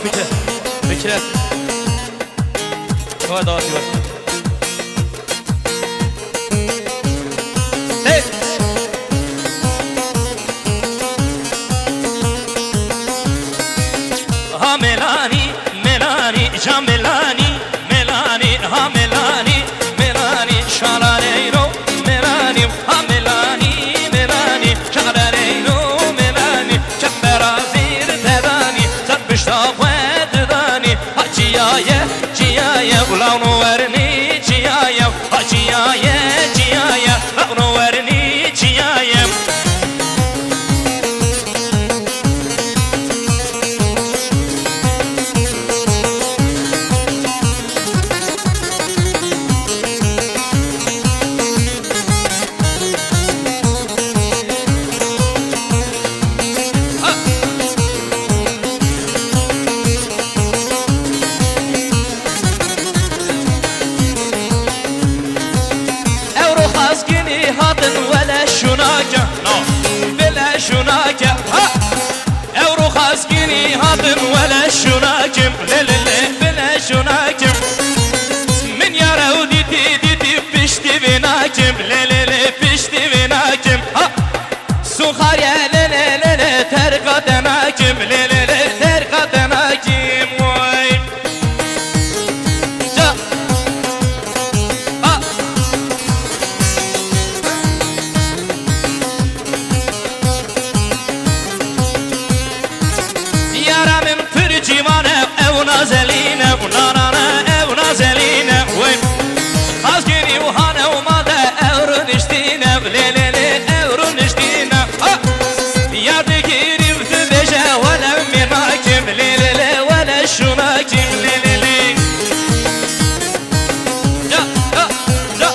بکه بکه هوا دواتی باید ها ملانی ملانی جا ملانی ملانی ها ملانی ملانی شالانه رو ملانی ها ملانی ملانی شالانه رو ملانی چپرازیر تدانی سر بشتا خود دانی ها جیایه جیایه ولانو ورنی جیایه ها جیایه جیایه ولانو ورنی جیایه ولا شناكة بلا شناكة ها اورو خاسكيني هاطن ولا شناكة لا لا لا بلا شناكة من يا رودي دي بشتي بناكم لا لا لا بشتي بناكم ها سخاريا لا لا لا لا ترقى ناكم لا لا لا ترقى ناكم وين جا جيمانه او نازلينه ونانا او نازلينه وين خاسكيني وهانا وماذا او نشتينه لي لي لي او نشتينه يا دكيري وتبجا ولا مناكم لي لي لي ولا شناكم لي لي لي جا جا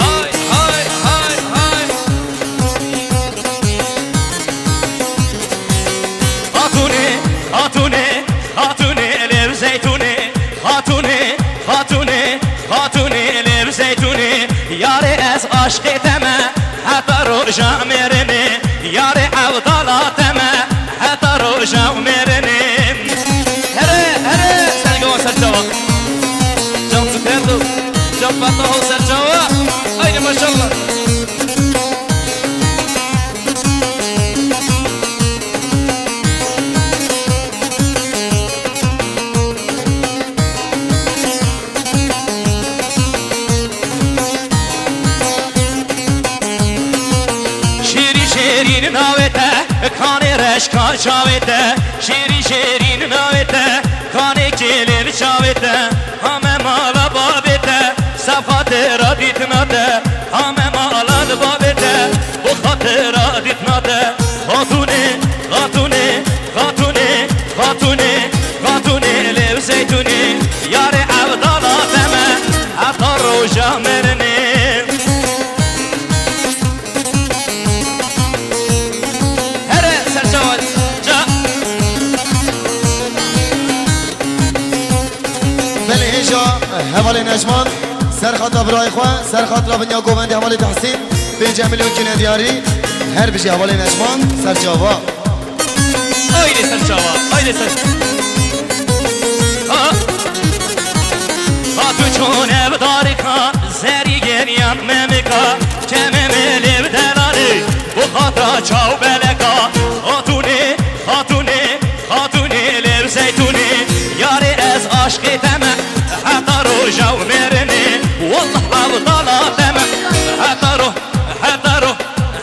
هاي هاي هاي هاي خاتوني خاتوني لب زيتوني خاتوني خاتوني خاتوني لب زيتوني ياري از عشق تما حتى روجا مرني ياري عوضالا تما حتى روجا مرني هري هري سلقوا سرجوا جم سكرتو جم بطنه سرجوا اين ما شاء الله شیرین ناوته کانی رشکا چاوته شیرین ناوته کانی کلیر چاوته همه مالا بابته صفات را دیتناته همه مالا بابته بخات را دیتناته خاتونه خاتونه خاتونه خاتونه خاتونه لب زیتونه یار عبدالا تمه حتی روژا مرنه حوالی نجمان سرخط برای خواه سرخط را بنیا گووندی حوالی تحسین 5 میلیون کنه دیاری هر بجی حوالی نجمان سرچاوا آیده سرچاوا آیده خاتو چونه بداری که زری گریم ممکا کمه ملی بدلاری و خاطرا چاو بلکا خاتونه خاتونه خاتونه لب زیتونه یاری از عشقی تمه حتى روجا ومرني والله عبدالا تمه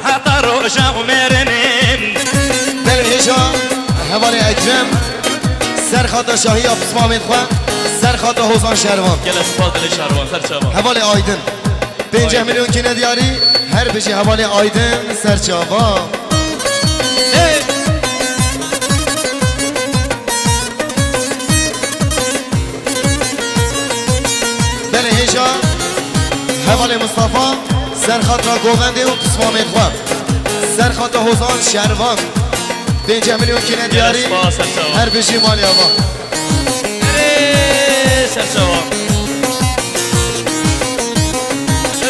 حتى روجا ومرني بالهجا حوالی اکرم سرخط شاهی ابسمامید خواه سرخط حوزان شروان گل اسپاز دل شروان سرچاوا حوالی آیدن 5 میلیون کنه دیاری هر بجی حوالی آیدن سرچاوا بالهجا حوالی مصطفى سرخط را گوونده و قسمامید خواه سرخط حوزان شروان 5 میلیون کنه دیاری هر بجی مالی آبا سرچاوا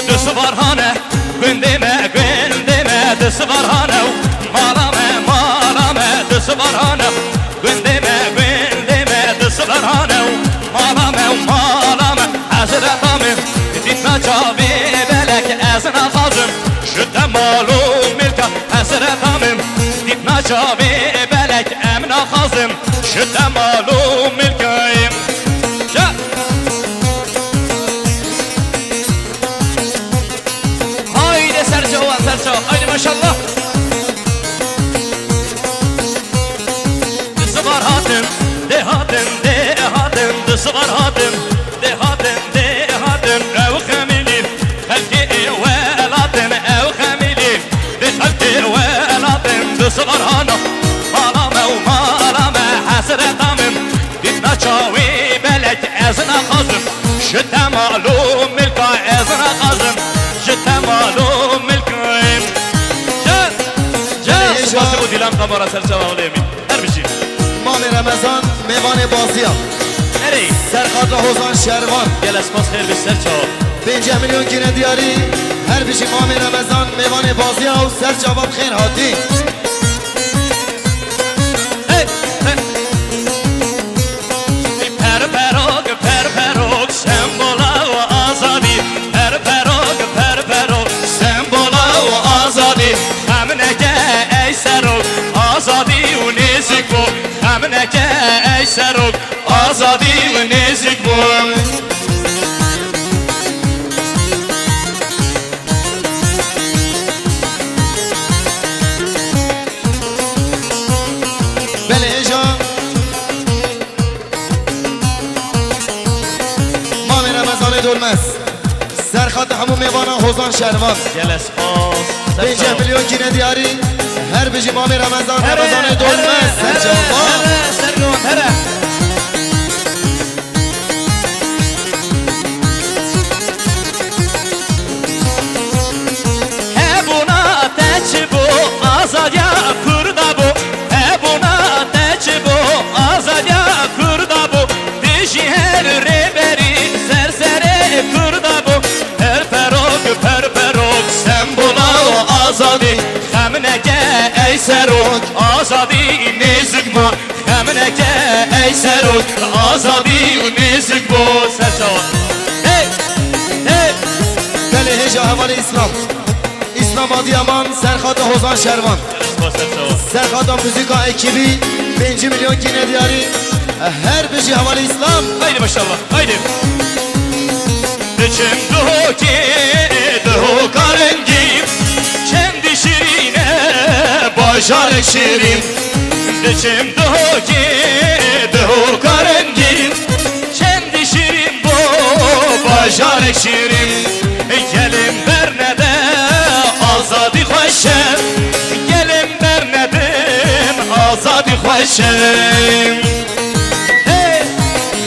دست برهانه گندمه دست برهانه مالامه دست برهانه خازم شده معلوم ملکایم haydi Serçoğan Serçoğan haydi maşallah Dısı var hadım de hadım de hadım Dısı var hadım de hadım de hadım Ev kemilim halki ve eladın Ev kemilim de halki ve eladın Dısı var hanım malame ve malame hasretamım Ditna çavi belek ezine kazım Şütte malum milka ezine kazım Şütte malum milkayım Can Sıfatı bu dilan kamara serçava olayım Her bir şey Mami Ramazan Mevane Bazıya Nereye? Serhat Hozan Şervan Gel esmas her bir serçava 5 milyon kine diyari Her bir şey Mami Ramazan Mevane Bazıya Ser cevap khair hati Hey hey Per perok sembola ve azadi Per perok sembola ve azadi Hamneke ey serok azadi ve nezik bu Hamneke ey serok azadi ve nezik bu Beleja Mami Ramazan Dolmez Serhat Hamu Mevana Hozan Şervan Gel esmas 5 milyon kine diyari Her bir şey Mami Ramazan Ramazan Dolmez Ser cevap Sergon here He buna teç bu azadya kurda bu He buna teç bu azadya kurda bu Dişi her reberi sersere kurda bu Per perok sen buna o azadi Hemneke ey serok azadi nezik bu Hemneke ey serok azadi nezik bu Serçava Hey hey Beleja Havali İslam İslam Adıyaman Serhat Hozan Şervan Serhat Müzika ekibi 5 milyon kine diyari Her bir şey Havali İslam Haydi maşallah haydi Dıçım duhu ki duhu karengim Kendi şirine başarık şirin Dıçım duhu ki duhu karengim Kendi şirin bu başarık şirin Gelin bernede azadi hoşem Gelin bernedim azadi hoşem Hey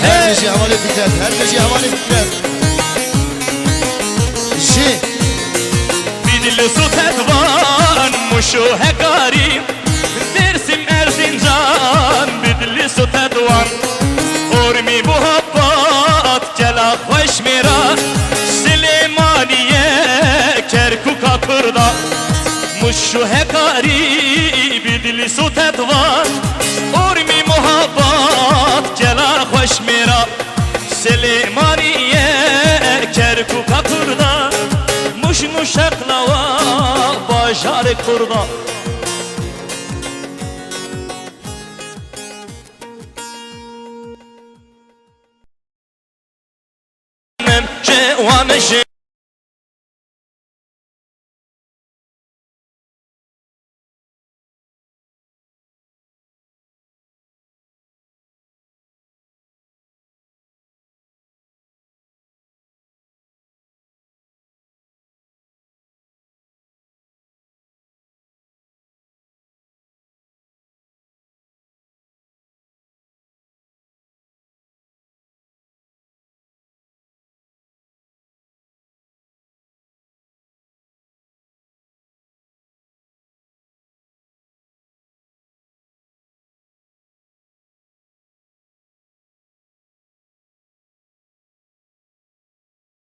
Her bir şey Havali Fikret Her bir şey Havali Fikret Şi Bidli su tetvan muşu hekarim Dersim Erzincan Bidli su tetvan Urmi muhabbat Kela hoş mira Süleymaniye Kerkuka kurda Muşu hekari Bidli su tetvan Urmi muhabbat Kela hoş mira Süleymaniye Kerkuka kurda Muşnu şaklava Başarı kurda Cevanı